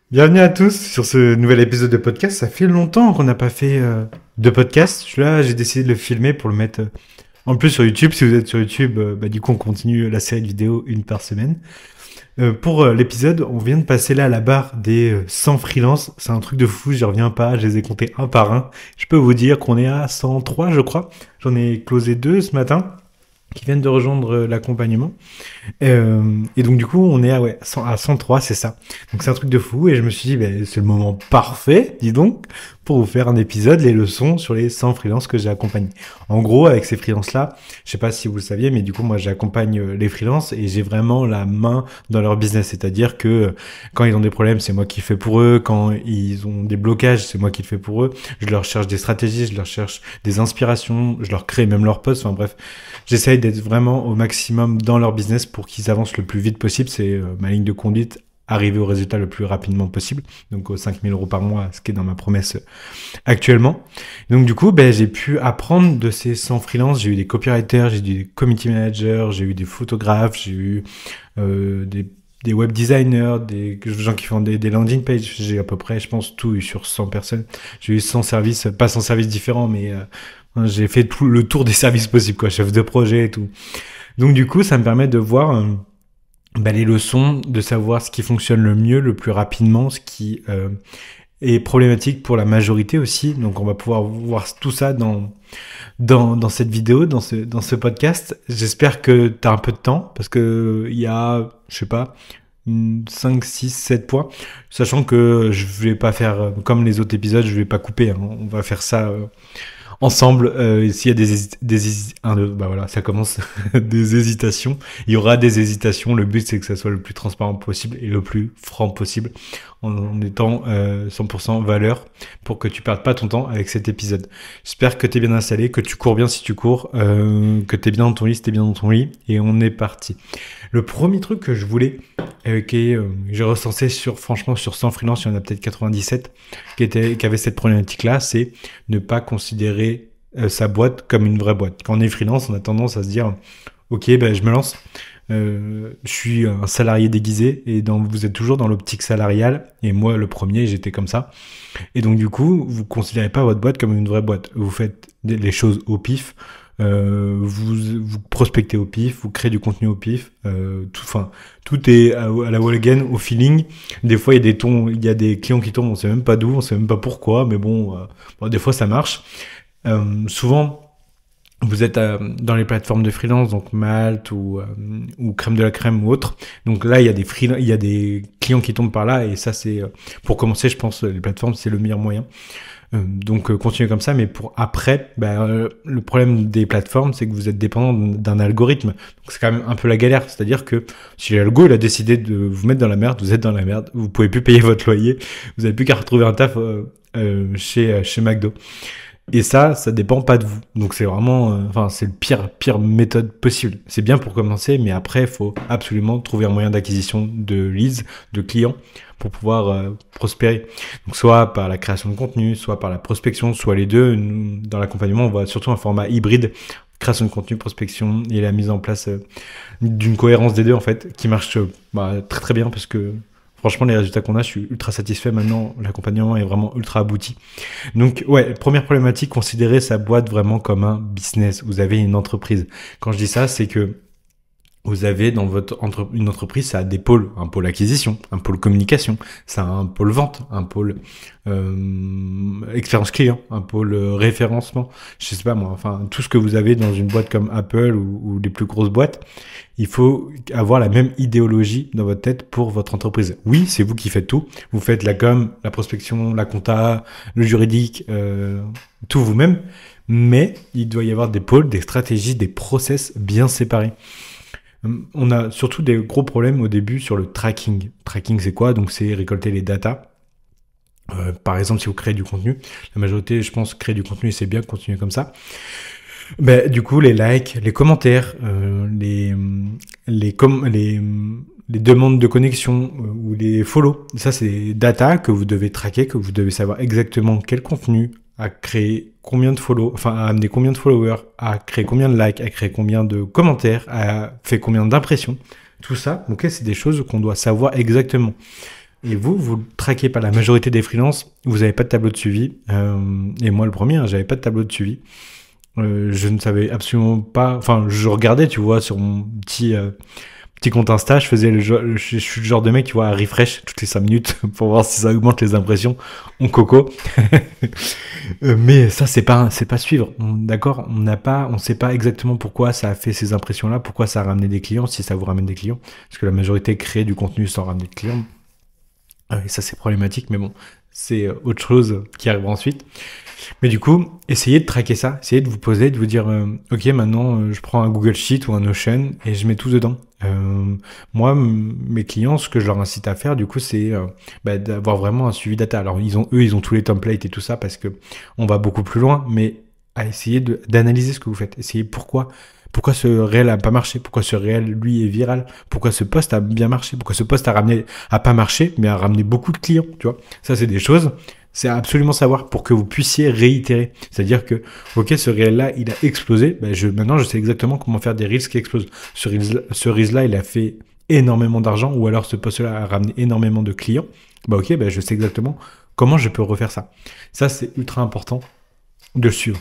Bienvenue à tous sur ce nouvel épisode de podcast. Ça fait longtemps qu'on n'a pas fait de podcast. Là, j'ai décidé de le filmer pour le mettre en plus sur YouTube. Si vous êtes sur YouTube, du coup, on continue la série de vidéos une par semaine. Pour l'épisode, on vient de passer là à la barre des 100 freelances. C'est un truc de fou, j'y reviens pas. Je les ai comptés un par un. Je peux vous dire qu'on est à 103, je crois. J'en ai closé 2 ce matin qui viennent de rejoindre l'accompagnement. Et donc du coup, on est à 103, c'est ça. Donc c'est un truc de fou et je me suis dit, c'est le moment parfait, dis donc, pour vous faire un épisode, les leçons sur les 100 freelances que j'ai accompagnés. En gros, avec ces freelances-là, je sais pas si vous le saviez, mais du coup, moi, j'accompagne les freelances et j'ai vraiment la main dans leur business. C'est-à-dire que quand ils ont des problèmes, c'est moi qui le fais pour eux. Quand ils ont des blocages, c'est moi qui le fais pour eux. Je leur cherche des stratégies, je leur cherche des inspirations, je leur crée même leur poste. Enfin bref, j'essaye d'être vraiment au maximum dans leur business pour qu'ils avancent le plus vite possible. C'est ma ligne de conduite, arriver au résultat le plus rapidement possible, donc aux 5 000 euros par mois, ce qui est dans ma promesse actuellement. Donc du coup, j'ai pu apprendre de ces 100 freelances. J'ai eu des copywriters, j'ai eu des community managers, j'ai eu des photographes, j'ai eu des web designers, des gens qui font des landing pages. J'ai à peu près, je pense, tout eu sur 100 personnes. J'ai eu 100 services, pas 100 services différents, mais j'ai fait tout le tour des services possibles, quoi, chef de projet et tout. Donc du coup, ça me permet de voir les leçons, de savoir ce qui fonctionne le mieux, le plus rapidement, ce qui est problématique pour la majorité aussi. Donc on va pouvoir voir tout ça dans cette vidéo, dans ce podcast. J'espère que tu as un peu de temps, parce que il y a, je sais pas, 5, 6, 7 points, sachant que je vais pas faire comme les autres épisodes, je vais pas couper, hein. On va faire ça ensemble. S'il y a voilà, ça commence des hésitations. Il y aura des hésitations. Le but, c'est que ça soit le plus transparent possible et le plus franc possible, en étant 100% valeur, pour que tu perdes pas ton temps avec cet épisode. J'espère que tu es bien installé, que tu cours bien si tu cours, que tu es bien dans ton lit si tu es bien dans ton lit, et on est parti. Le premier truc que je voulais, j'ai recensé franchement sur 100 freelance, il y en a peut-être 97 qui avaient cette problématique-là, c'est ne pas considérer sa boîte comme une vraie boîte. Quand on est freelance, on a tendance à se dire, ok, je me lance, je suis un salarié déguisé, et vous êtes toujours dans l'optique salariale, et moi le premier, j'étais comme ça. Et donc du coup, vous considérez pas votre boîte comme une vraie boîte. Vous faites les choses au pif. Vous prospectez au pif, vous créez du contenu au pif, tout est à la wall again, au feeling. Des fois, il y a des clients qui tombent, on sait même pas d'où, on sait même pas pourquoi, mais des fois ça marche. Souvent, vous êtes dans les plateformes de freelance, donc Malte ou Crème de la Crème ou autre. Donc là, il y a des clients qui tombent par là, et ça, c'est pour commencer, je pense, les plateformes, c'est le meilleur moyen. Donc continuez comme ça, mais pour après, le problème des plateformes, c'est que vous êtes dépendant d'un algorithme. Donc c'est quand même un peu la galère. C'est-à-dire que si l'algo il a décidé de vous mettre dans la merde, vous êtes dans la merde, vous pouvez plus payer votre loyer, vous n'avez plus qu'à retrouver un taf chez McDo. Et ça dépend pas de vous. Donc c'est vraiment, c'est le pire méthode possible. C'est bien pour commencer, mais après, il faut absolument trouver un moyen d'acquisition de leads, de clients, pour pouvoir prospérer. Donc soit par la création de contenu, soit par la prospection, soit les deux. Nous, dans l'accompagnement, on voit surtout un format hybride, création de contenu, prospection, et la mise en place d'une cohérence des deux, en fait, qui marche très très bien, parce que franchement, les résultats qu'on a, je suis ultra satisfait. Maintenant, l'accompagnement est vraiment ultra abouti. Donc, première problématique, considérez sa boîte vraiment comme un business. Vous avez une entreprise. Quand je dis ça, c'est que vous avez dans une entreprise, ça a des pôles. Un pôle acquisition, un pôle communication, ça a un pôle vente, un pôle expérience client, un pôle référencement. Je sais pas moi, tout ce que vous avez dans une boîte comme Apple ou les plus grosses boîtes, il faut avoir la même idéologie dans votre tête pour votre entreprise. Oui, c'est vous qui faites tout. Vous faites la com, la prospection, la compta, le juridique, tout vous-même. Mais il doit y avoir des pôles, des stratégies, des process bien séparés. On a surtout des gros problèmes au début sur le tracking. Tracking, c'est quoi? Donc, c'est récolter les datas. Par exemple, si vous créez du contenu, la majorité, je pense, crée du contenu et c'est bien de continuer comme ça. Du coup, les likes, les commentaires, les demandes de connexion ou les follow, ça, c'est des data que vous devez traquer, que vous devez savoir exactement quel contenu à créer, combien de follow, à amener combien de followers, à créer combien de likes, à créer combien de commentaires, à faire combien d'impressions. Tout ça, ok, c'est des choses qu'on doit savoir exactement. Et vous le traquez pas. La majorité des freelances, vous n'avez pas de tableau de suivi. Et moi, le premier, hein, j'avais pas de tableau de suivi. Je ne savais absolument pas. Enfin, je regardais, tu vois, sur mon petit compte Insta, je suis le genre de mec, tu vois, à refresh toutes les 5 minutes pour voir si ça augmente les impressions. On coco. Mais ça, c'est pas suivre. D'accord? On sait pas exactement pourquoi ça a fait ces impressions-là, pourquoi ça a ramené des clients, si ça vous ramène des clients. Parce que la majorité crée du contenu sans ramener de clients. Et ça, c'est problématique, mais bon, c'est autre chose qui arrivera ensuite. Mais du coup, essayez de traquer ça, essayez de vous poser, de vous dire, ok, maintenant, je prends un Google Sheet ou un Notion et je mets tout dedans. Moi, mes clients, ce que je leur incite à faire, du coup, c'est d'avoir vraiment un suivi data. Alors, ils ont tous les templates et tout ça parce que on va beaucoup plus loin, mais à essayer d'analyser ce que vous faites. Essayez pourquoi ce réel a pas marché, pourquoi ce réel, lui, est viral, pourquoi ce post a bien marché, pourquoi ce post a pas marché, mais a ramené beaucoup de clients, tu vois. Ça, c'est des choses. C'est absolument savoir pour que vous puissiez réitérer. C'est-à-dire que, ok, ce réel-là, il a explosé. Maintenant, je sais exactement comment faire des reels qui explosent. Ce reel-là, il a fait énormément d'argent, ou alors ce post-là a ramené énormément de clients. Je sais exactement comment je peux refaire ça. Ça, c'est ultra important de le suivre.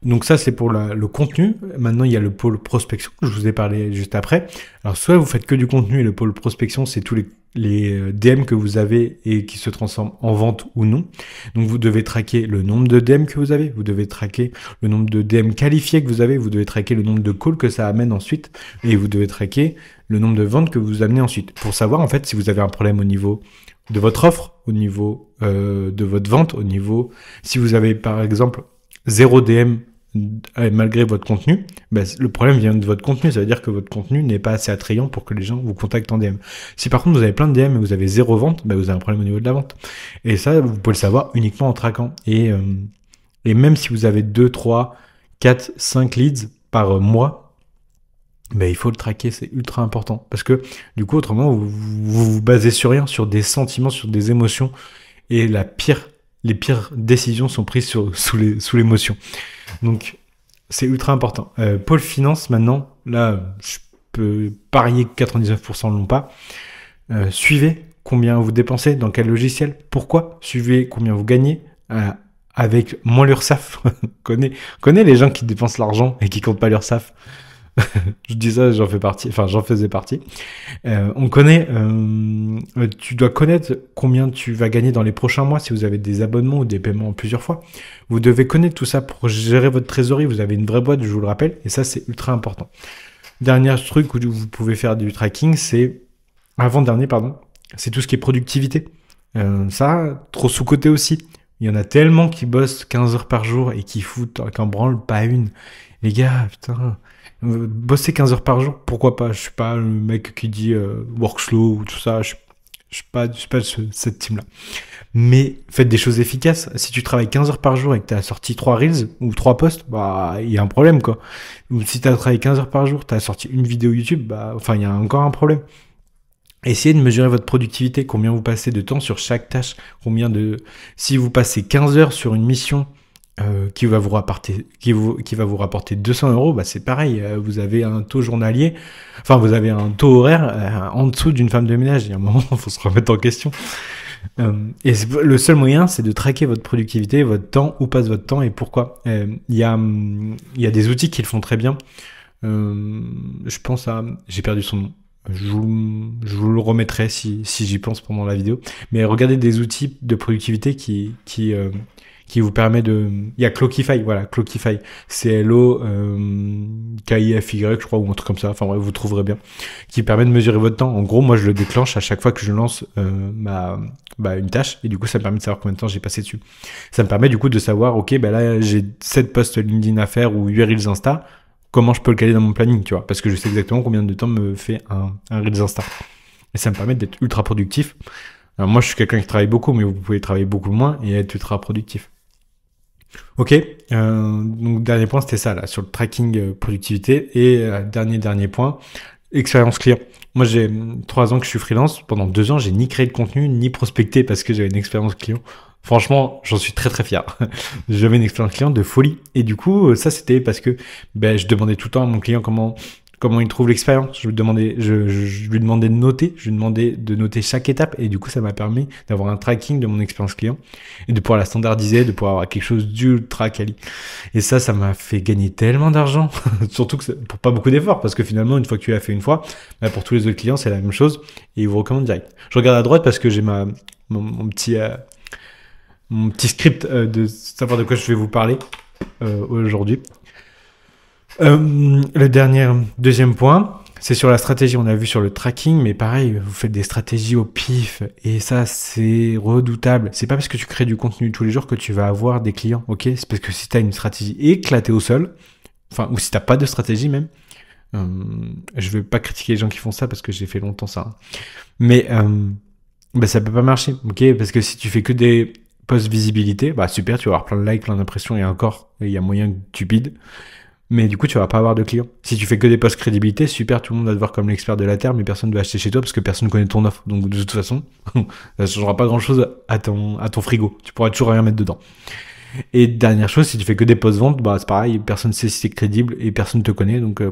Donc ça, c'est pour le contenu. Maintenant, il y a le pôle prospection, je vous ai parlé juste après. Alors, soit vous faites que du contenu et le pôle prospection, c'est tous les DM que vous avez et qui se transforment en vente ou non. Donc, vous devez traquer le nombre de DM que vous avez, vous devez traquer le nombre de DM qualifiés que vous avez, vous devez traquer le nombre de calls que ça amène ensuite, et vous devez traquer le nombre de ventes que vous amenez ensuite. Pour savoir, en fait, si vous avez un problème au niveau de votre offre, au niveau de votre vente, au niveau... Si vous avez, par exemple, 0 DM malgré votre contenu, le problème vient de votre contenu. Ça veut dire que votre contenu n'est pas assez attrayant pour que les gens vous contactent en DM. Si par contre vous avez plein de DM et vous avez 0 vente, vous avez un problème au niveau de la vente. Et ça, vous pouvez le savoir uniquement en traquant. Et même si vous avez 2, 3, 4, 5 leads par mois, il faut le traquer, c'est ultra important. Parce que du coup, autrement, vous basez sur rien, sur des sentiments, sur des émotions. Et les pires décisions sont prises sous l'émotion. Donc, c'est ultra important. Pôle finance, maintenant, là, je peux parier que 99% ne l'ont pas. Suivez combien vous dépensez, dans quel logiciel, pourquoi. Suivez combien vous gagnez avec moins l'URSSAF. Connais les gens qui dépensent l'argent et qui comptent pas l'URSSAF. Je dis ça, j'en faisais partie. On connaît, tu dois connaître combien tu vas gagner dans les prochains mois si vous avez des abonnements ou des paiements en plusieurs fois. Vous devez connaître tout ça pour gérer votre trésorerie. Vous avez une vraie boîte, je vous le rappelle, et ça, c'est ultra important. Dernier truc où vous pouvez faire du tracking, c'est c'est tout ce qui est productivité. Ça, trop sous-coté aussi. Il y en a tellement qui bossent 15 heures par jour et qui foutent qu'en branle pas une. Les gars, putain... Bosser 15 heures par jour, pourquoi pas? Je suis pas le mec qui dit workflow ou tout ça, je suis pas cette team-là. Mais faites des choses efficaces. Si tu travailles 15 heures par jour et que tu as sorti 3 reels ou 3 posts, il y a un problème, quoi. Ou si tu as travaillé 15 heures par jour, tu as sorti une vidéo YouTube, il y a encore un problème. Essayez de mesurer votre productivité, combien vous passez de temps sur chaque tâche, si vous passez 15 heures sur une mission qui va vous rapporter 200 €, c'est pareil, vous avez un taux journalier, vous avez un taux horaire en dessous d'une femme de ménage. Il y a un moment, il faut se remettre en question. Et le seul moyen, c'est de traquer votre productivité, votre temps, où passe votre temps et pourquoi. Il y a des outils qui le font très bien. Je pense j'ai perdu son nom. Je vous le remettrai si j'y pense pendant la vidéo. Mais regardez des outils de productivité qui vous permet il y a Clockify, voilà, Clockify, CLOKIFY, je crois, ou un truc comme ça, vous trouverez bien, qui permet de mesurer votre temps. En gros, moi, je le déclenche à chaque fois que je lance une tâche, et du coup, ça me permet de savoir combien de temps j'ai passé dessus. Ça me permet, du coup, de savoir, ok, là, j'ai 7 posts LinkedIn à faire ou 8 Reels Insta, comment je peux le caler dans mon planning, tu vois, parce que je sais exactement combien de temps me fait un Reels Insta. Et ça me permet d'être ultra productif. Alors, moi, je suis quelqu'un qui travaille beaucoup, mais vous pouvez travailler beaucoup moins et être ultra productif. Ok, donc dernier point, c'était ça, là, sur le tracking productivité. Et dernier point, expérience client. Moi, j'ai 3 ans que je suis freelance. Pendant 2 ans, j'ai ni créé de contenu, ni prospecté parce que j'avais une expérience client. Franchement, j'en suis très très fier. J'avais une expérience client de folie. Et du coup, ça, c'était parce que je demandais tout le temps à mon client comment comment il trouve l'expérience. Je lui demandais de noter, je lui demandais de noter chaque étape et du coup ça m'a permis d'avoir un tracking de mon expérience client et de pouvoir la standardiser, de pouvoir avoir quelque chose d'ultra quali. Et ça m'a fait gagner tellement d'argent, surtout que pour pas beaucoup d'efforts, parce que finalement une fois que tu l'as fait une fois, bah, pour tous les autres clients c'est la même chose et ils vous recommandent direct. Je regarde à droite parce que j'ai mon petit script de savoir de quoi je vais vous parler aujourd'hui. Le deuxième point, c'est sur la stratégie. On a vu sur le tracking, mais pareil, vous faites des stratégies au pif et ça, c'est redoutable. C'est pas parce que tu crées du contenu tous les jours que tu vas avoir des clients, ok? C'est parce que si tu as une stratégie éclatée au sol, enfin, ou si t'as pas de stratégie même, je vais pas critiquer les gens qui font ça parce que j'ai fait longtemps ça, hein. Mais bah, ça peut pas marcher, ok? Parce que si tu fais que des posts visibilité, bah super, tu vas avoir plein de likes, plein d'impressions et encore, il y a moyen que tu bides. Mais du coup, tu vas pas avoir de clients. Si tu fais que des posts crédibilité, super, tout le monde va te voir comme l'expert de la terre, mais personne ne va acheter chez toi parce que personne ne connaît ton offre. Donc de toute façon, ça changera pas grand chose à ton frigo. Tu pourras toujours rien mettre dedans. Et dernière chose, si tu fais que des posts ventes, bah c'est pareil, personne ne sait si c'est crédible et personne ne te connaît, donc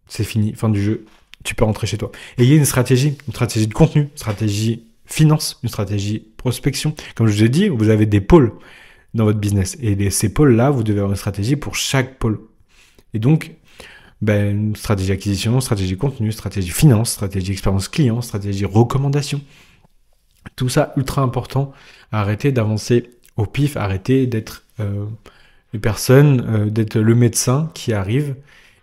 c'est fini, fin du jeu. Tu peux rentrer chez toi. Et il y a une stratégie de contenu, une stratégie finance, une stratégie prospection. Comme je vous ai dit, vous avez des pôles dans votre business. Et ces pôles-là, vous devez avoir une stratégie pour chaque pôle. Et donc, une stratégie acquisition, stratégie contenu, stratégie finance, stratégie expérience client, stratégie recommandation. Tout ça, ultra important. Arrêtez d'avancer au pif, arrêtez d'être les personnes, d'être le médecin qui arrive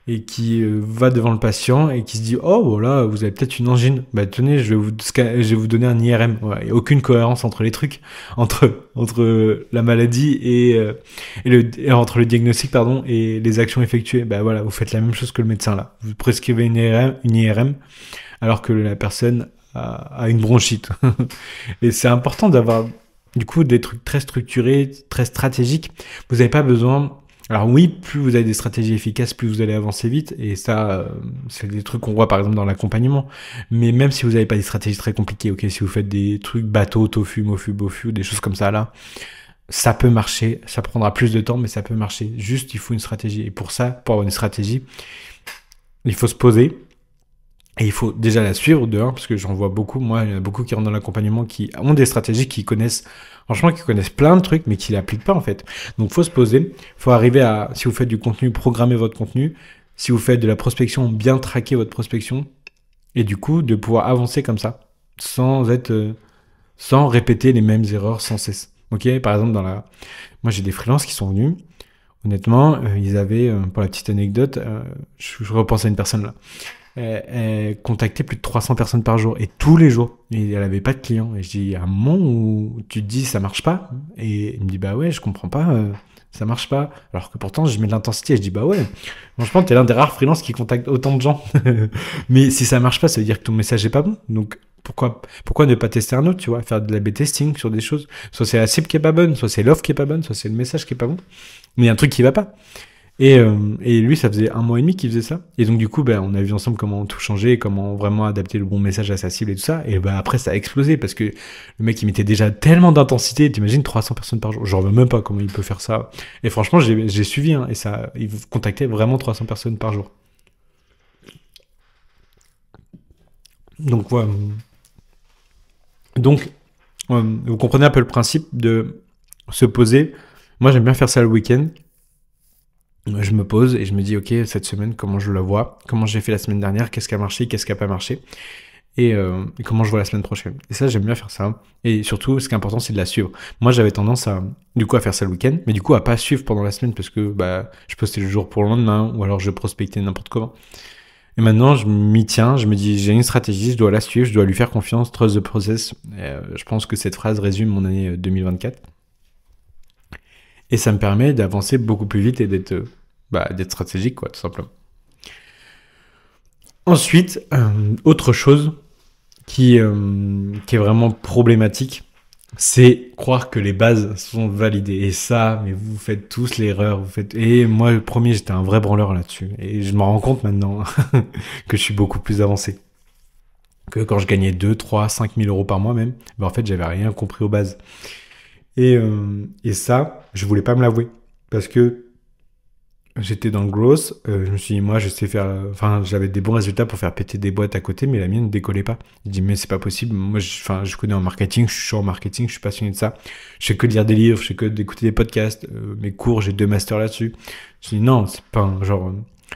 et qui va devant le patient et qui se dit « Oh, voilà, vous avez peut-être une angine. Bah, tenez, je vais vous donner un IRM. » Il n'y a aucune cohérence entre les trucs, entre la maladie et entre le diagnostic, pardon, et les actions effectuées. Bah voilà, vous faites la même chose que le médecin là. Vous prescrivez une IRM alors que la personne a une bronchite. Et c'est important d'avoir, du coup, des trucs très structurés, très stratégiques. Vous n'avez pas besoin... Alors oui, plus vous avez des stratégies efficaces, plus vous allez avancer vite. Et ça, c'est des trucs qu'on voit par exemple dans l'accompagnement. Mais même si vous n'avez pas des stratégies très compliquées, ok, si vous faites des trucs bateau, tofu, mofu, bofu, des choses comme ça là, ça peut marcher. Ça prendra plus de temps, mais ça peut marcher. Juste, il faut une stratégie. Et pour ça, pour avoir une stratégie, il faut se poser. Et il faut déjà la suivre de 1, parce que j'en vois beaucoup. Moi, il y en a beaucoup qui rentrent dans l'accompagnement, qui ont des stratégies, qui connaissent plein de trucs, mais qui l'appliquent pas en fait. Donc, faut se poser. Faut arriver à, si vous faites du contenu, programmer votre contenu. Si vous faites de la prospection, bien traquer votre prospection. Et du coup, de pouvoir avancer comme ça, sans répéter les mêmes erreurs sans cesse. Ok, par exemple, moi j'ai des freelances qui sont venus. Honnêtement, ils avaient, pour la petite anecdote, je repense à une personne là. Elle contactait plus de 300 personnes par jour et tous les jours, et elle avait pas de clients. Et je dis, il y a un moment où tu te dis ça marche pas, et il me dit bah ouais, je comprends pas, ça marche pas, alors que pourtant je mets de l'intensité. Et je dis bah ouais, franchement t'es l'un des rares freelances qui contactent autant de gens. Mais si ça marche pas, ça veut dire que ton message est pas bon. Donc pourquoi ne pas tester un autre, tu vois, faire de l'A/B testing sur des choses. Soit c'est la cible qui est pas bonne, soit c'est l'offre qui est pas bonne, soit c'est le message qui est pas bon, mais il y a un truc qui va pas. Et lui, ça faisait 1 mois et demi qu'il faisait ça. Et donc, du coup, on a vu ensemble comment tout changer, comment vraiment adapter le bon message à sa cible et tout ça. Et après, ça a explosé parce que le mec, il mettait déjà tellement d'intensité. T'imagines 300 personnes par jour. J'en veux même pas comment il peut faire ça. Et franchement, j'ai suivi, hein, et ça, il contactait vraiment 300 personnes par jour. Donc, ouais. Donc, vous comprenez un peu le principe de se poser. Moi, j'aime bien faire ça le week-end. Je me pose et je me dis, ok, cette semaine, comment je la vois, comment j'ai fait la semaine dernière, qu'est-ce qui a marché, qu'est-ce qui a pas marché, et comment je vois la semaine prochaine. Et ça, j'aime bien faire ça. Et surtout, ce qui est important, c'est de la suivre. Moi, j'avais tendance à faire ça le week-end, mais du coup, à pas suivre pendant la semaine parce que je postais le jour pour le lendemain, ou alors je prospectais n'importe comment. Et maintenant, je m'y tiens, je me dis, j'ai une stratégie, je dois la suivre, je dois lui faire confiance, trust the process. Je pense que cette phrase résume mon année 2024. Et ça me permet d'avancer beaucoup plus vite et d'être stratégique, quoi, tout simplement. Ensuite, autre chose qui est vraiment problématique, c'est croire que les bases sont validées. Et ça, mais vous faites tous l'erreur. Et moi, le premier, j'étais un vrai branleur là-dessus. Et je me rends compte maintenant que je suis beaucoup plus avancé. Que quand je gagnais 2, 3, 5 000 euros par mois même, en fait, j'avais rien compris aux bases. Et ça, je voulais pas me l'avouer. Parce que J'étais dans le growth, je me suis dit, moi, je sais faire, enfin, j'avais des bons résultats pour faire péter des boîtes à côté, mais la mienne ne décollait pas. Je dis, mais c'est pas possible. Moi, enfin, je connais en marketing, je suis chaud en marketing, je suis passionné de ça. Je fais que de lire des livres, je fais que d'écouter des podcasts, mes cours, j'ai 2 masters là-dessus. Je dis, non, c'est pas genre,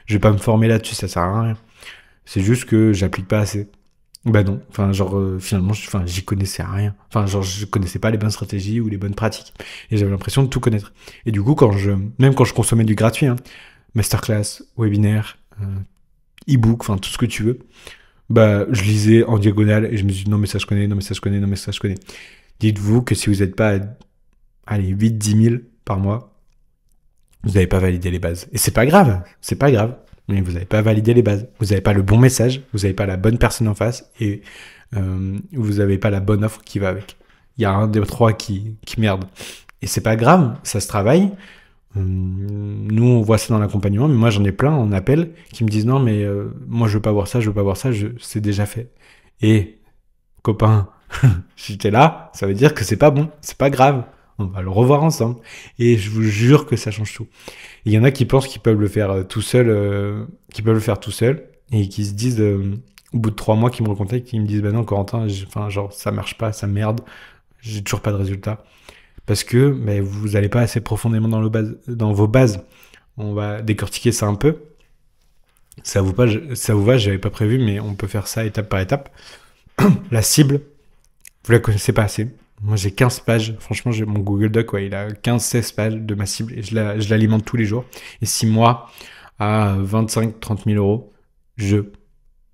je vais pas me former là-dessus, ça sert à rien. C'est juste que j'applique pas assez. Bah non, enfin genre finalement, enfin j'y connaissais rien. Enfin genre je connaissais pas les bonnes stratégies ou les bonnes pratiques. Et j'avais l'impression de tout connaître. Et du coup même quand je consommais du gratuit, hein, masterclass, webinaire, e-book, enfin tout ce que tu veux, bah je lisais en diagonale et je me suis dit non mais ça je connais, non mais ça je connais, non mais ça je connais. Dites-vous que si vous n'êtes pas à, allez 8-10 000 par mois, vous n'avez pas validé les bases. Et c'est pas grave, c'est pas grave. Mais vous n'avez pas validé les bases. Vous n'avez pas le bon message, vous n'avez pas la bonne personne en face et vous n'avez pas la bonne offre qui va avec. Il y a un des trois qui merde. Et c'est pas grave, ça se travaille. Nous, on voit ça dans l'accompagnement, mais moi, j'en ai plein en appel qui me disent non, mais moi, je veux pas voir ça, je veux pas voir ça, c'est déjà fait. Et copain, si t'es là, ça veut dire que c'est pas bon, c'est pas grave. On va le revoir ensemble. Et je vous jure que ça change tout. Il y en a qui pensent qu'ils peuvent le faire tout seul, et qui se disent, au bout de 3 mois, qui me recontactent, qui me disent, bah non, Corentin, enfin, genre, ça marche pas, ça merde, j'ai toujours pas de résultat. Parce que bah, vous n'allez pas assez profondément dans vos bases. On va décortiquer ça un peu. Ça vous va, j'avais pas prévu, mais on peut faire ça étape par étape. La cible, vous la connaissez pas assez. Moi, j'ai 15 pages. Franchement, j'ai mon Google Doc, ouais, il a 15-16 pages de ma cible et je l'alimente tous les jours. Et si moi, à 25-30 000 euros, je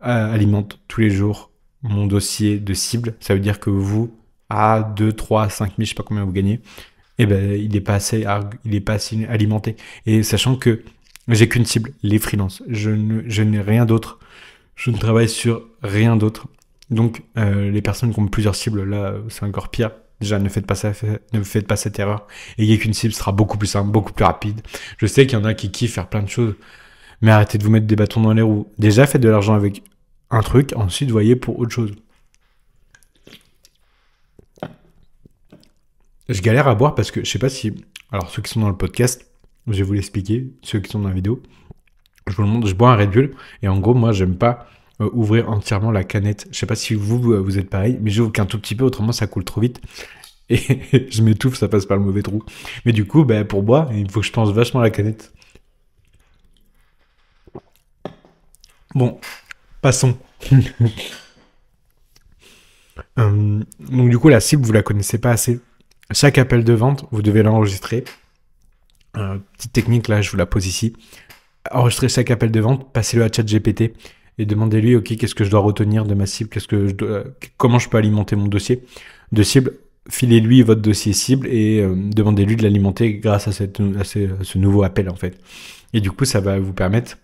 alimente tous les jours mon dossier de cible, ça veut dire que vous, à 2, 3, 5 000, je sais pas combien vous gagnez, eh ben, il est pas assez alimenté. Et sachant que j'ai qu'une cible, les freelances. Je n'ai rien d'autre. Je ne travaille sur rien d'autre. Donc, les personnes qui ont plusieurs cibles, là, c'est encore pire. Déjà, ne faites pas ça, ne faites pas cette erreur. Ayez qu'une cible, ce sera beaucoup plus simple, beaucoup plus rapide. Je sais qu'il y en a qui kiffent faire plein de choses, mais arrêtez de vous mettre des bâtons dans les roues. Déjà, faites de l'argent avec un truc, ensuite, voyez pour autre chose. Je galère à boire parce que je sais pas si... Alors, ceux qui sont dans le podcast, je vais vous l'expliquer. Ceux qui sont dans la vidéo, je vous le montre. Je bois un Red Bull et en gros, moi, j'aime pas ouvrir entièrement la canette. Je sais pas si vous êtes pareil, mais j'ouvre qu'un tout petit peu, autrement ça coule trop vite. Et je m'étouffe, ça passe par le mauvais trou. Mais du coup, bah, pour boire, il faut que je pense vachement à la canette. Bon, passons. Donc du coup, la cible, vous la connaissez pas assez. Chaque appel de vente, vous devez l'enregistrer. Petite technique, là, je vous la pose ici. Enregistrez chaque appel de vente, passez-le à ChatGPT et demandez-lui, ok, qu'est-ce que je dois retenir de ma cible, comment je peux alimenter mon dossier de cible. Filez-lui votre dossier cible et demandez-lui de l'alimenter grâce à ce nouveau appel en fait. Et du coup, ça va vous permettre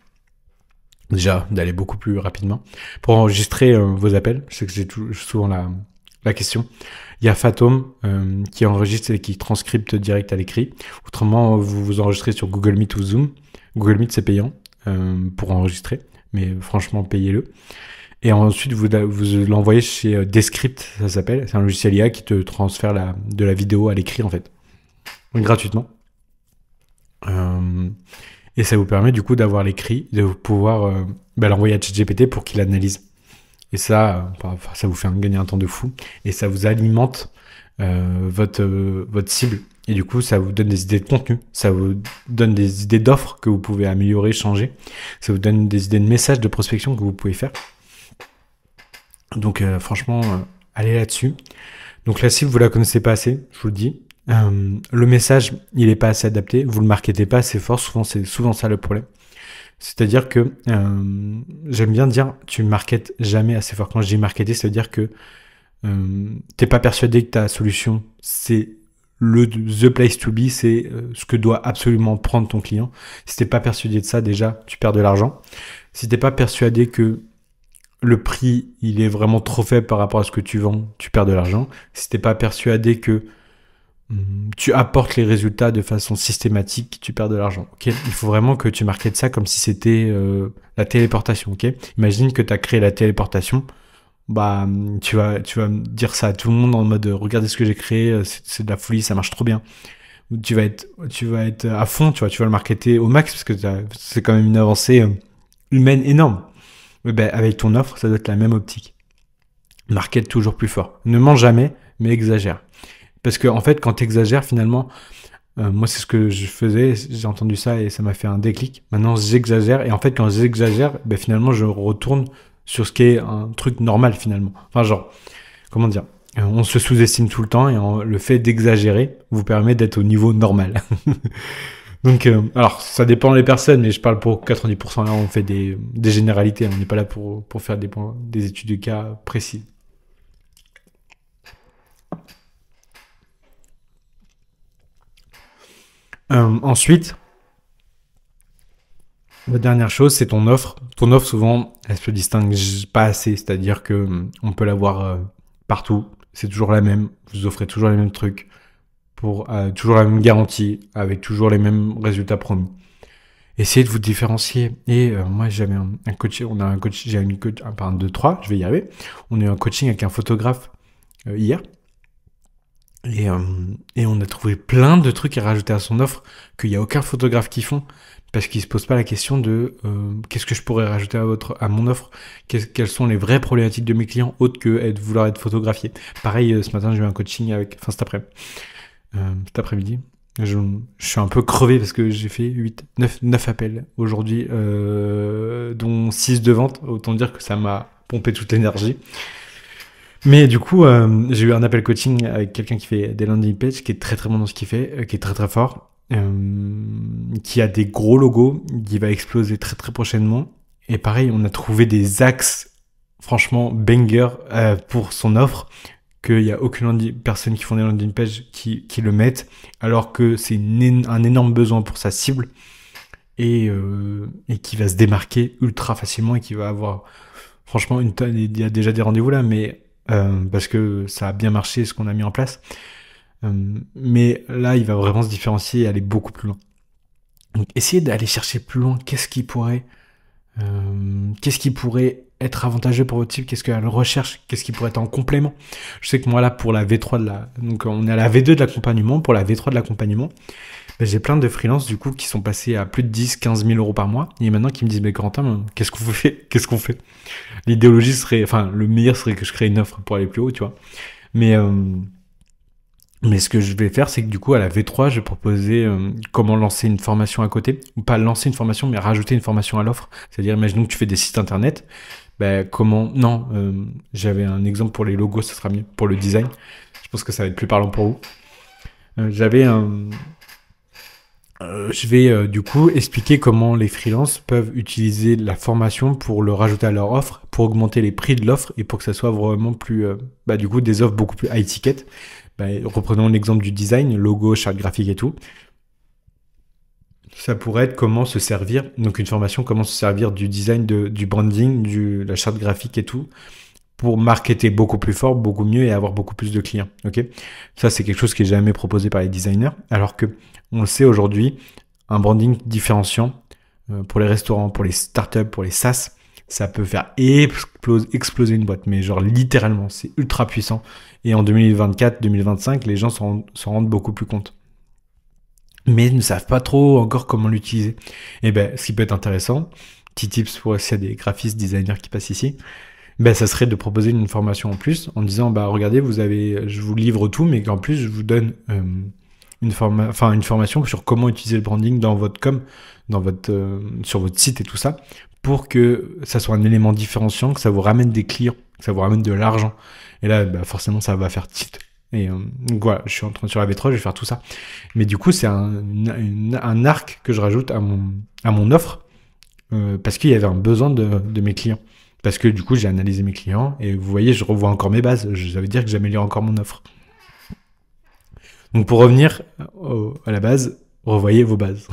déjà d'aller beaucoup plus rapidement. Pour enregistrer vos appels, je sais que j'ai souvent la question. Il y a Fathom qui enregistre et qui transcripte direct à l'écrit. Autrement, vous enregistrez sur Google Meet ou Zoom. Google Meet, c'est payant pour enregistrer, mais franchement, payez-le. Et ensuite, vous l'envoyez chez Descript, ça s'appelle. C'est un logiciel IA qui te transfère de la vidéo à l'écrit, en fait. Donc, gratuitement. Et ça vous permet, du coup, d'avoir l'écrit, de pouvoir l'envoyer à ChatGPT pour qu'il analyse. Et ça vous fait gagner un temps de fou. Et ça vous alimente votre cible. Et du coup, ça vous donne des idées de contenu. Ça vous donne des idées d'offres que vous pouvez améliorer, changer. Ça vous donne des idées de messages de prospection que vous pouvez faire. Donc franchement, allez là-dessus. Donc la cible, vous la connaissez pas assez, je vous le dis. Le message, il est pas assez adapté. Vous le marketez pas assez fort. C'est souvent ça le problème. C'est-à-dire que j'aime bien dire, tu marketes jamais assez fort. Quand je dis marketer, ça veut dire que t'es pas persuadé que ta solution, c'est the place to be, c'est ce que doit absolument prendre ton client. Si t'es pas persuadé de ça, déjà, tu perds de l'argent. Si t'es pas persuadé que le prix, il est vraiment trop faible par rapport à ce que tu vends, tu perds de l'argent. Si t'es pas persuadé que tu apportes les résultats de façon systématique, tu perds de l'argent. Okay, il faut vraiment que tu marketes ça comme si c'était la téléportation. Okay, imagine que tu as créé la téléportation. Bah, tu vas dire ça à tout le monde en mode regardez ce que j'ai créé, c'est de la folie, ça marche trop bien. tu vas être à fond, tu vas le marketer au max parce que c'est quand même une avancée humaine énorme. Eh ben, avec ton offre, ça doit être la même optique. Market toujours plus fort. Ne mens jamais, mais exagère. Parce que en fait, quand tu exagères, finalement, moi c'est ce que je faisais, j'ai entendu ça et ça m'a fait un déclic. Maintenant, j'exagère et en fait, quand j'exagère, ben, finalement, je retourne sur ce qui est un truc normal finalement. Enfin, genre, comment dire, on se sous-estime tout le temps et le fait d'exagérer vous permet d'être au niveau normal. Donc, alors, ça dépend des personnes, mais je parle pour 90%. Là, on fait des généralités. On n'est pas là pour faire des études de cas précis. Ensuite, la dernière chose, c'est ton offre. Ton offre, souvent, elle se distingue pas assez. C'est-à-dire que on peut l'avoir partout. C'est toujours la même. Vous offrez toujours les mêmes trucs pour toujours la même garantie, avec toujours les mêmes résultats promis. Essayez de vous différencier. Et moi, j'avais un coach, on a un coach, j'ai une coach, pardon, 2, 3, je vais y arriver. On a eu un coaching avec un photographe hier. Et on a trouvé plein de trucs à rajouter à son offre qu'il n'y a aucun photographe qui font parce qu'ils se posent pas la question de qu'est-ce que je pourrais rajouter à mon offre, quelles sont les vraies problématiques de mes clients autres que vouloir être photographié. Pareil, ce matin j'ai eu un coaching cet après-midi. Je suis un peu crevé parce que j'ai fait 9 appels aujourd'hui, dont 6 de vente. Autant dire que ça m'a pompé toute l'énergie. Mais du coup, j'ai eu un appel coaching avec quelqu'un qui fait des landing pages, qui est très très bon dans ce qu'il fait, qui est très très fort, qui a des gros logos, qui va exploser très très prochainement. Et pareil, on a trouvé des axes, franchement, banger pour son offre, qu'il n'y a aucune personne qui font des landing pages qui le mettent, alors que c'est un énorme besoin pour sa cible, et qui va se démarquer ultra facilement, et qui va avoir, franchement, il y a déjà des rendez-vous là, mais parce que ça a bien marché ce qu'on a mis en place. Mais là, il va vraiment se différencier et aller beaucoup plus loin. Donc, essayez d'aller chercher plus loin. Qu'est-ce qui pourrait être avantageux pour votre cible? Qu'est-ce qu'elle recherche? Qu'est-ce qui pourrait être en complément? Je sais que moi, là, pour la V3 donc, on est à la V2 de l'accompagnement. Pour la V3 de l'accompagnement, ben, j'ai plein de freelances, du coup, qui sont passés à plus de 10-15 000 euros par mois. Et maintenant, qui me disent, mais Corentin, qu'est-ce qu'on fait? Qu'est-ce qu'on fait? L'idéologie serait, enfin, le meilleur serait que je crée une offre pour aller plus haut, tu vois. Mais ce que je vais faire, c'est que du coup, à la V3, je vais proposer comment lancer une formation à côté. Ou pas lancer une formation, mais rajouter une formation à l'offre. C'est-à-dire, imaginons que tu fais des sites internet. Ben, comment... Non, j'avais un exemple pour les logos, ça sera mieux. Pour le design, je pense que ça va être plus parlant pour vous. Je vais du coup expliquer comment les freelances peuvent utiliser la formation pour le rajouter à leur offre, pour augmenter les prix de l'offre et pour que ça soit vraiment plus, du coup, des offres beaucoup plus high ticket. Reprenons l'exemple du design, logo, charte graphique et tout. Ça pourrait être comment se servir, donc une formation, comment se servir du design, du branding, de la charte graphique et tout, pour marketer beaucoup plus fort, beaucoup mieux et avoir beaucoup plus de clients. Ok, ça, c'est quelque chose qui est jamais proposé par les designers, alors que on le sait aujourd'hui, un branding différenciant pour les restaurants, pour les startups, pour les SaaS, ça peut faire exploser une boîte, mais genre littéralement, c'est ultra puissant. Et en 2024-2025, les gens s'en rendent beaucoup plus compte. Mais ils ne savent pas trop encore comment l'utiliser. Et ben, ce qui peut être intéressant, petit tips pour s'il y a des graphistes, designers qui passent ici, ben, ça serait de proposer une formation en plus en disant, bah, regardez, je vous livre tout, mais qu'en plus, je vous donne une formation sur comment utiliser le branding dans votre com, sur votre site et tout ça, pour que ça soit un élément différenciant, que ça vous ramène des clients, que ça vous ramène de l'argent. Et là, bah, forcément, ça va faire tilt. Et donc voilà, je suis en train sur la V3, je vais faire tout ça. Mais du coup, c'est un arc que je rajoute à mon offre parce qu'il y avait un besoin de mes clients. Parce que du coup, j'ai analysé mes clients et vous voyez, je revois encore mes bases. Ça veut dire que j'améliore encore mon offre. Donc pour revenir à la base, revoyez vos bases.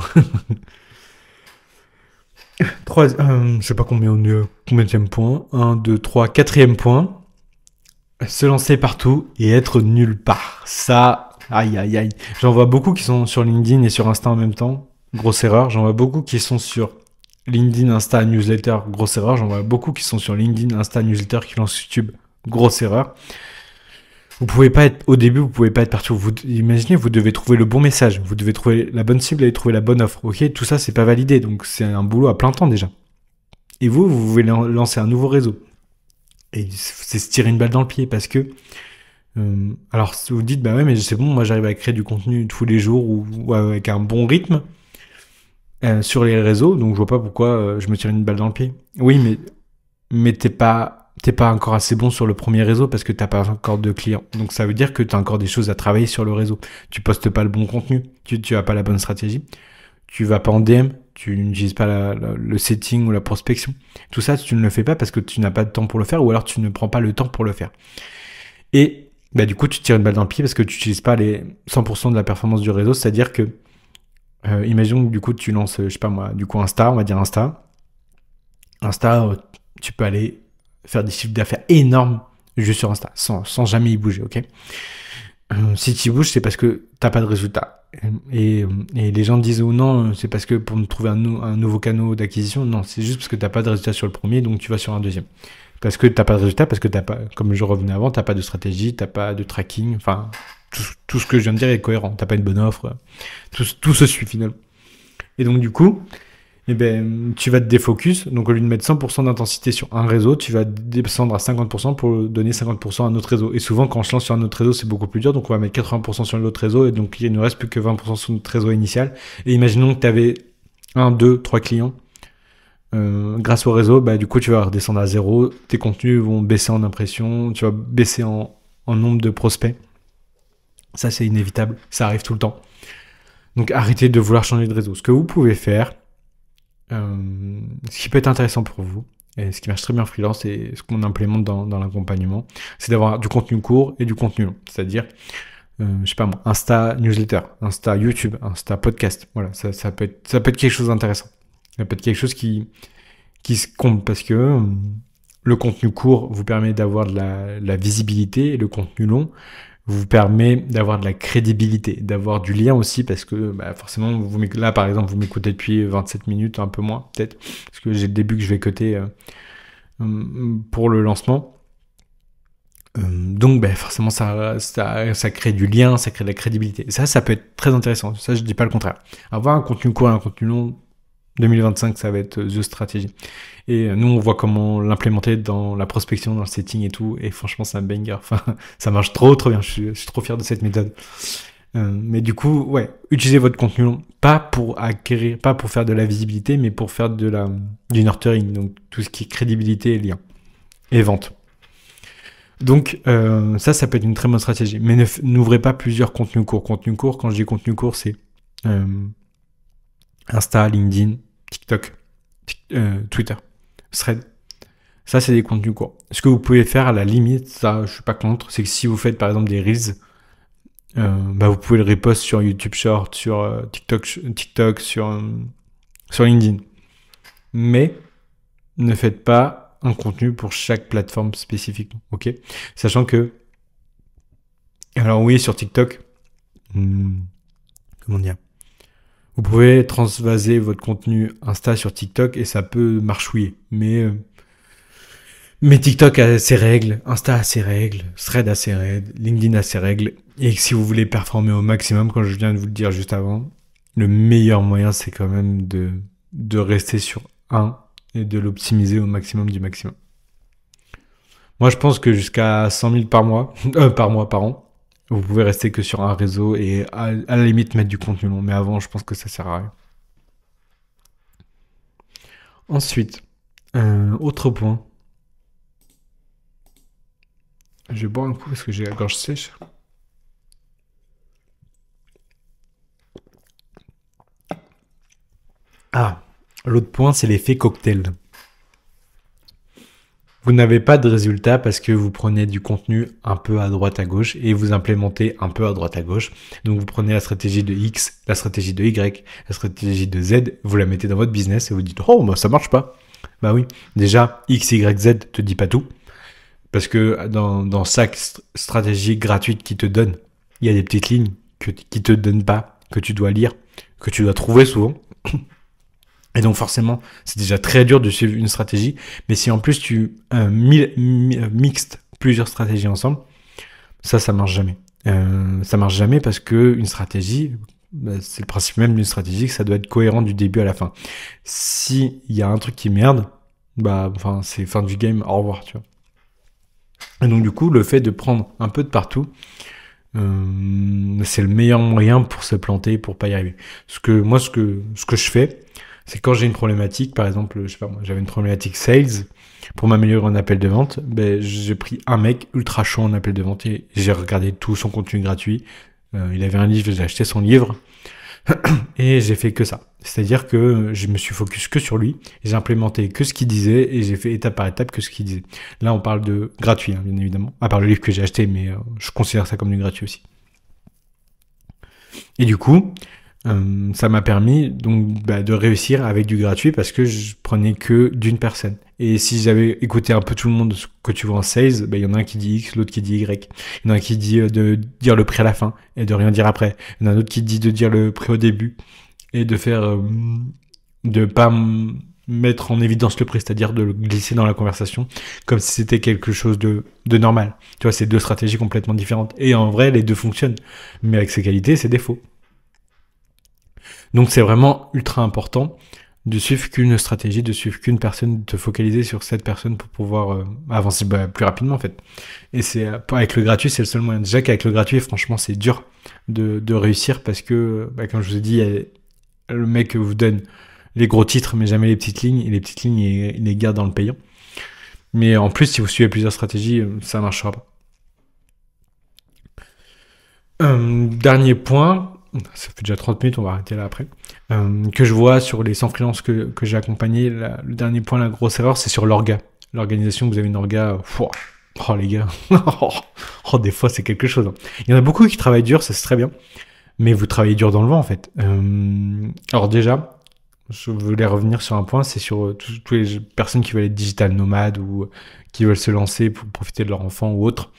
Je sais pas combienième point. 1, 2, 3, quatrième point. Se lancer partout et être nulle part. Ça, aïe aïe aïe. J'en vois beaucoup qui sont sur LinkedIn et sur Insta en même temps. Grosse erreur. J'en vois beaucoup qui sont sur LinkedIn, Insta, newsletter. Grosse erreur. J'en vois beaucoup qui sont sur LinkedIn, Insta, newsletter, qui lancent YouTube. Grosse erreur. Vous pouvez pas être, au début, vous pouvez pas être partout. Vous, imaginez, vous devez trouver le bon message, vous devez trouver la bonne cible et trouver la bonne offre. Ok, tout ça, c'est pas validé, donc c'est un boulot à plein temps déjà. Et vous voulez lancer un nouveau réseau. Et c'est se tirer une balle dans le pied parce que, alors si vous dites, bah ouais, mais c'est bon, moi j'arrive à créer du contenu tous les jours ou avec un bon rythme sur les réseaux, donc je vois pas pourquoi je me tire une balle dans le pied. Oui, mais t'es pas encore assez bon sur le premier réseau parce que t'as pas encore de clients. Donc ça veut dire que t'as encore des choses à travailler sur le réseau. Tu postes pas le bon contenu, tu as pas la bonne stratégie, tu vas pas en DM, tu n'utilises pas le setting ou la prospection. Tout ça, tu ne le fais pas parce que tu n'as pas de temps pour le faire ou alors tu ne prends pas le temps pour le faire. Et bah, du coup, tu te tires une balle dans le pied parce que tu n'utilises pas les 100% de la performance du réseau. C'est-à-dire que, imaginons que du coup, tu lances, je sais pas moi, du coup Insta, on va dire Insta. Insta, tu peux aller faire des chiffres d'affaires énormes juste sur Insta, sans jamais y bouger, ok. Si tu y bouges, c'est parce que t'as pas de résultat. Et les gens disent ou non, c'est parce que pour nous trouver un nouveau canal d'acquisition. Non, c'est juste parce que t'as pas de résultat sur le premier, donc tu vas sur un deuxième. Parce que t'as pas de résultat, parce que t'as pas, comme je revenais avant, t'as pas de stratégie, t'as pas de tracking. Enfin, tout ce que je viens de dire est cohérent. T'as pas une bonne offre. Tout se suit finalement. Et donc du coup, eh ben, tu vas te défocus. Donc, au lieu de mettre 100% d'intensité sur un réseau, tu vas descendre à 50% pour donner 50% à un autre réseau. Et souvent, quand je lance sur un autre réseau, c'est beaucoup plus dur. Donc, on va mettre 80% sur l'autre réseau. Et donc, il ne reste plus que 20% sur notre réseau initial. Et imaginons que tu avais 1, 2, 3 clients. Grâce au réseau, bah, du coup, tu vas redescendre à zéro. Tes contenus vont baisser en impression. Tu vas baisser en nombre de prospects. Ça, c'est inévitable. Ça arrive tout le temps. Donc, arrêtez de vouloir changer de réseau. Ce que vous pouvez faire, ce qui peut être intéressant pour vous, et ce qui marche très bien en freelance et ce qu'on implémente dans l'accompagnement, c'est d'avoir du contenu court et du contenu long. C'est-à-dire, je sais pas moi, Insta newsletter, Insta YouTube, Insta podcast. Voilà, ça peut être quelque chose d'intéressant. Ça peut être quelque chose qui se compte parce que le contenu court vous permet d'avoir de la visibilité et le contenu long vous permet d'avoir de la crédibilité, d'avoir du lien aussi, parce que bah, forcément, là par exemple, vous m'écoutez depuis 27 minutes, un peu moins peut-être, parce que j'ai le début que je vais coter pour le lancement. Donc bah, forcément, ça crée du lien, ça crée de la crédibilité. Et ça peut être très intéressant, ça je dis pas le contraire. Avoir un contenu court et un contenu long, 2025, ça va être The Strategy. Et nous, on voit comment l'implémenter dans la prospection, dans le setting et tout. Et franchement, c'est un banger. Enfin, ça marche trop bien. Je suis trop fier de cette méthode. Mais du coup, ouais, utilisez votre contenu long. Pas pour acquérir, pas pour faire de la visibilité, mais pour faire du nurturing. Donc, tout ce qui est crédibilité et lien. Et vente. Donc, ça peut être une très bonne stratégie. Mais n'ouvrez pas plusieurs contenus courts. Contenu court, quand je dis contenu court, c'est Insta, LinkedIn, TikTok, Twitter, Thread. Ça, c'est des contenus courts. Ce que vous pouvez faire à la limite, ça, je suis pas contre, c'est que si vous faites par exemple des Reels, bah, vous pouvez le repost sur YouTube Short, sur TikTok, sur LinkedIn. Mais ne faites pas un contenu pour chaque plateforme spécifique, ok? Sachant que, alors oui, sur TikTok, comment dire? Vous pouvez transvaser votre contenu Insta sur TikTok et ça peut marchouiller. Mais TikTok a ses règles, Insta a ses règles, Thread a ses règles, LinkedIn a ses règles. Et si vous voulez performer au maximum, comme je viens de vous le dire juste avant, le meilleur moyen, c'est quand même de rester sur un et de l'optimiser au maximum du maximum. Moi, je pense que jusqu'à 100 000 par mois, par an, vous pouvez rester que sur un réseau et à la limite mettre du contenu long. Mais avant, je pense que ça sert à rien. Ensuite, autre point. Je vais boire un coup parce que j'ai la gorge sèche. Ah, l'autre point, c'est l'effet cocktail. Vous n'avez pas de résultat parce que vous prenez du contenu un peu à droite à gauche et vous implémentez un peu à droite à gauche. Donc vous prenez la stratégie de X, la stratégie de Y, la stratégie de Z, vous la mettez dans votre business et vous dites « Oh, bah, ça marche pas ». Bah oui, déjà, X, Y, Z te dit pas tout. Parce que dans chaque stratégie gratuite qui te donne, il y a des petites lignes qui te donnent pas, que tu dois lire, que tu dois trouver souvent. Et donc forcément, c'est déjà très dur de suivre une stratégie. Mais si en plus tu mixtes plusieurs stratégies ensemble, Ça marche jamais. Ça marche jamais parce que une stratégie, c'est le principe même d'une stratégie, que ça doit être cohérent du début à la fin. Si il y a un truc qui merde, enfin, c'est fin du game, au revoir, tu vois. Et donc, du coup, le fait de prendre un peu de partout, c'est le meilleur moyen pour se planter, pour pas y arriver. Ce que je fais, c'est quand j'ai une problématique, par exemple, je sais pas moi, j'avais une problématique sales, pour m'améliorer en appel de vente, j'ai pris un mec ultra chaud en appel de vente et j'ai regardé tout son contenu gratuit. Il avait un livre, j'ai acheté son livre et j'ai fait que ça. C'est-à-dire que je me suis focus que sur lui, j'ai implémenté que ce qu'il disait et j'ai fait étape par étape que ce qu'il disait. Là, on parle de gratuit, hein, bien évidemment, à part le livre que j'ai acheté, mais je considère ça comme du gratuit aussi. Et du coup, ça m'a permis donc de réussir avec du gratuit parce que je prenais que d'une personne. Et si j'avais écouté un peu tout le monde ce que tu vois en sales, il y en a un qui dit X, l'autre qui dit Y. Il y en a un qui dit de dire le prix à la fin et de rien dire après. Il y en a un autre qui dit de dire le prix au début et de faire de pas mettre en évidence le prix, c'est-à-dire de le glisser dans la conversation comme si c'était quelque chose de normal. Tu vois, c'est deux stratégies complètement différentes. Et en vrai, les deux fonctionnent. Mais avec ses qualités, ses défauts. Donc c'est vraiment ultra important de suivre qu'une stratégie, de suivre qu'une personne, de te focaliser sur cette personne pour pouvoir avancer plus rapidement en fait. Et c'est avec le gratuit, c'est le seul moyen. Déjà qu'avec le gratuit, franchement, c'est dur de réussir parce que, comme je vous ai dit, le mec vous donne les gros titres mais jamais les petites lignes, et les petites lignes, il les garde dans le payant. Mais en plus, si vous suivez plusieurs stratégies, ça marchera pas. Dernier point, ça fait déjà 30 minutes, on va arrêter là après, que je vois sur les 100 freelances que j'ai accompagnés, le dernier point, la grosse erreur, c'est sur l'organisation. Vous avez une orga, oh les gars, des fois c'est quelque chose. Il y en a beaucoup qui travaillent dur, ça c'est très bien, mais vous travaillez dur dans le vent en fait. Alors déjà, je voulais revenir sur un point, c'est sur toutes les personnes qui veulent être digital nomades ou qui veulent se lancer pour profiter de leur enfant ou autre.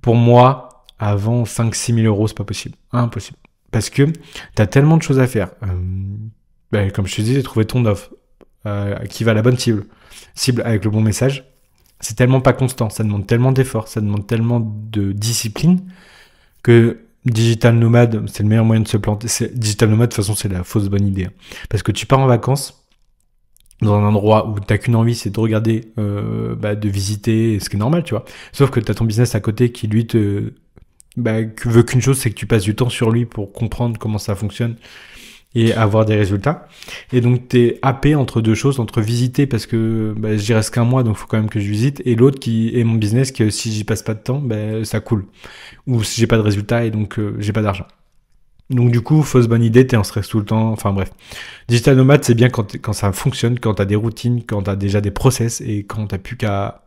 Pour moi, avant 5-6 000 euros, c'est pas possible. Impossible. Parce que t'as tellement de choses à faire. Comme je te disais, trouver ton offre qui va à la bonne cible avec le bon message, c'est tellement pas constant, ça demande tellement d'efforts, ça demande tellement de discipline que digital nomade, c'est le meilleur moyen de se planter. Digital nomade, de toute façon, c'est la fausse bonne idée. Parce que tu pars en vacances dans un endroit où t'as qu'une envie, c'est de regarder, de visiter, ce qui est normal, tu vois. Sauf que t'as ton business à côté qui, lui, veut qu'une chose, c'est que tu passes du temps sur lui pour comprendre comment ça fonctionne et avoir des résultats. Et donc, t'es happé entre deux choses, entre visiter parce que j'y reste qu'un mois, donc il faut quand même que je visite, et l'autre qui est mon business, que si j'y passe pas de temps, ça coule. Ou si j'ai pas de résultats et donc j'ai pas d'argent. Donc du coup, fausse bonne idée, t'es en stress tout le temps, enfin bref. Digital nomade, c'est bien quand ça fonctionne, quand t'as des routines, quand t'as déjà des process et quand t'as plus qu'à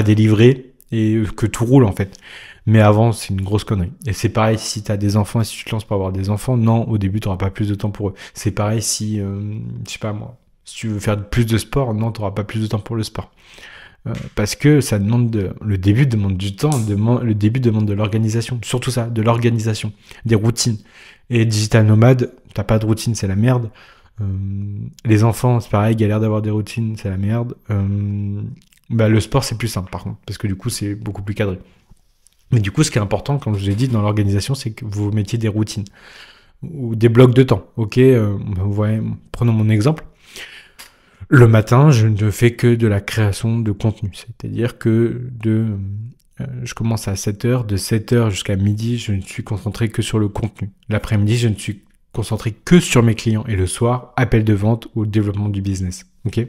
délivrer et que tout roule en fait. Mais avant, c'est une grosse connerie. Et c'est pareil si t'as des enfants et si tu te lances pour avoir des enfants, non, au début, t'auras pas plus de temps pour eux. C'est pareil si, je sais pas moi, si tu veux faire plus de sport, non, t'auras pas plus de temps pour le sport. Parce que ça demande le début demande du temps, le début demande de l'organisation, surtout ça, de l'organisation, des routines. Et digital nomade, t'as pas de routine, c'est la merde. Les enfants, c'est pareil, galère d'avoir des routines, c'est la merde. Le sport, c'est plus simple par contre, parce que du coup, c'est beaucoup plus cadré. Mais du coup, ce qui est important, comme je vous ai dit, dans l'organisation, c'est que vous mettiez des routines ou des blocs de temps. Ok, vous voyez, prenons mon exemple. Le matin, je ne fais que de la création de contenu. C'est-à-dire que je commence à 7h, de 7h jusqu'à midi, je ne suis concentré que sur le contenu. L'après-midi, je ne suis concentré que sur mes clients. Et le soir, appel de vente ou développement du business. Ok ?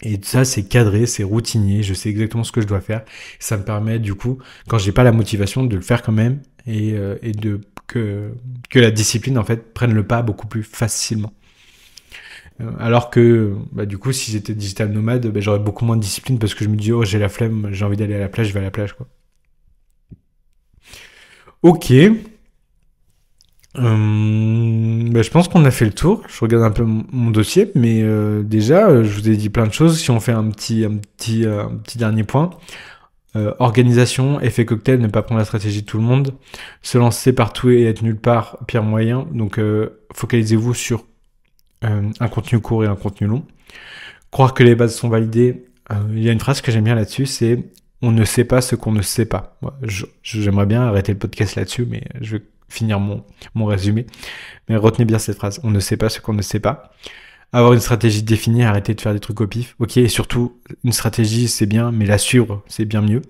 Et ça, c'est cadré, c'est routinier, je sais exactement ce que je dois faire. Ça me permet, du coup, quand j'ai pas la motivation, de le faire quand même et que la discipline, en fait, prenne le pas beaucoup plus facilement. Alors que, du coup, si j'étais digital nomade, j'aurais beaucoup moins de discipline parce que je me dis, oh, j'ai la flemme, j'ai envie d'aller à la plage, je vais à la plage, quoi. Ok. Je pense qu'on a fait le tour. Je regarde un peu mon dossier, mais déjà, je vous ai dit plein de choses. Si on fait un petit dernier point. Organisation, effet cocktail, ne pas prendre la stratégie de tout le monde. Se lancer partout et être nulle part, pire moyen. Donc, focalisez-vous sur un contenu court et un contenu long. Croire que les bases sont validées. Il y a une phrase que j'aime bien là-dessus, c'est on ne sait pas ce qu'on ne sait pas. Moi, j'aimerais bien arrêter le podcast là-dessus, mais je vais finir mon résumé. Mais retenez bien cette phrase. On ne sait pas ce qu'on ne sait pas. Avoir une stratégie définie, arrêter de faire des trucs au pif. Ok, et surtout, une stratégie, c'est bien, mais la suivre, c'est bien mieux.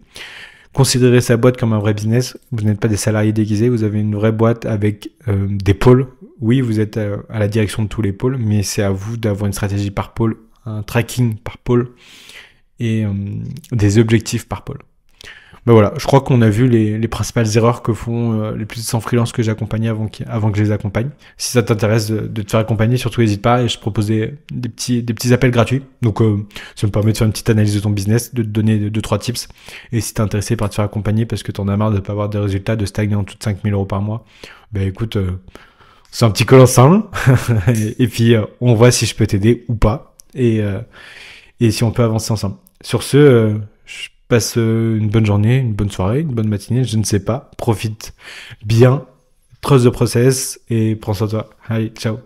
Considérez sa boîte comme un vrai business. Vous n'êtes pas des salariés déguisés, vous avez une vraie boîte avec des pôles. Oui, vous êtes à la direction de tous les pôles, mais c'est à vous d'avoir une stratégie par pôle, un tracking par pôle et des objectifs par pôle. Ben voilà, je crois qu'on a vu les principales erreurs que font les plus de 100 freelances que j'accompagnais avant que je les accompagne. Si ça t'intéresse de te faire accompagner, surtout n'hésite pas, et je te propose des petits appels gratuits. Donc ça me permet de faire une petite analyse de ton business, de te donner 2-3 tips. Et si t'es intéressé par te faire accompagner parce que t'en as marre de pas avoir des résultats, de stagner en tout de 5 000 euros par mois, ben écoute, c'est un petit call ensemble. et puis on voit si je peux t'aider ou pas. Et si on peut avancer ensemble. Sur ce, je passe une bonne journée, une bonne soirée, une bonne matinée, je ne sais pas. Profite bien, trust the process et prends soin de toi. Allez, ciao.